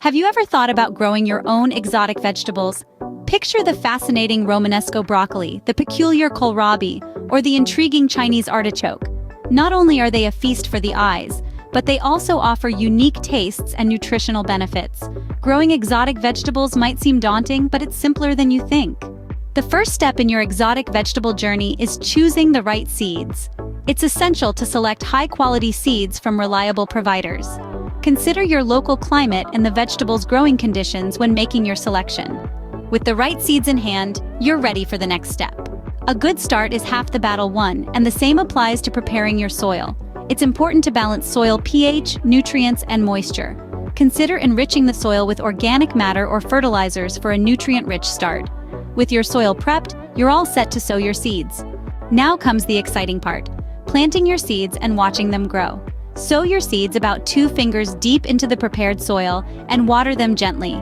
Have you ever thought about growing your own exotic vegetables? Picture the fascinating Romanesco broccoli, the peculiar kohlrabi, or the intriguing Chinese artichoke. Not only are they a feast for the eyes, but they also offer unique tastes and nutritional benefits. Growing exotic vegetables might seem daunting, but it's simpler than you think. The first step in your exotic vegetable journey is choosing the right seeds. It's essential to select high-quality seeds from reliable providers. Consider your local climate and the vegetable's growing conditions when making your selection. With the right seeds in hand, you're ready for the next step. A good start is half the battle won, and the same applies to preparing your soil. It's important to balance soil pH, nutrients, and moisture. Consider enriching the soil with organic matter or fertilizers for a nutrient-rich start. With your soil prepped, you're all set to sow your seeds. Now comes the exciting part: planting your seeds and watching them grow. Sow your seeds about 2 fingers deep into the prepared soil and water them gently.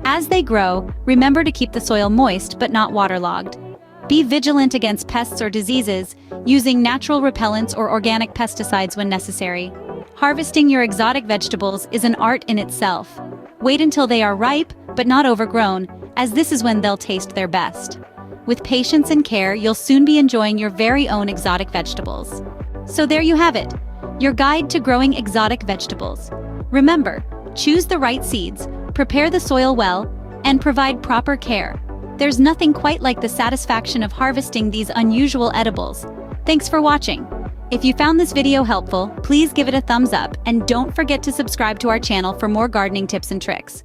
As they grow, remember to keep the soil moist but not waterlogged. Be vigilant against pests or diseases, using natural repellents or organic pesticides when necessary. Harvesting your exotic vegetables is an art in itself. Wait until they are ripe, but not overgrown, as this is when they'll taste their best. With patience and care, you'll soon be enjoying your very own exotic vegetables. So there you have it, your guide to growing exotic vegetables. Remember, choose the right seeds, prepare the soil well, and provide proper care. There's nothing quite like the satisfaction of harvesting these unusual edibles. Thanks for watching. If you found this video helpful, please give it a thumbs up and don't forget to subscribe to our channel for more gardening tips and tricks.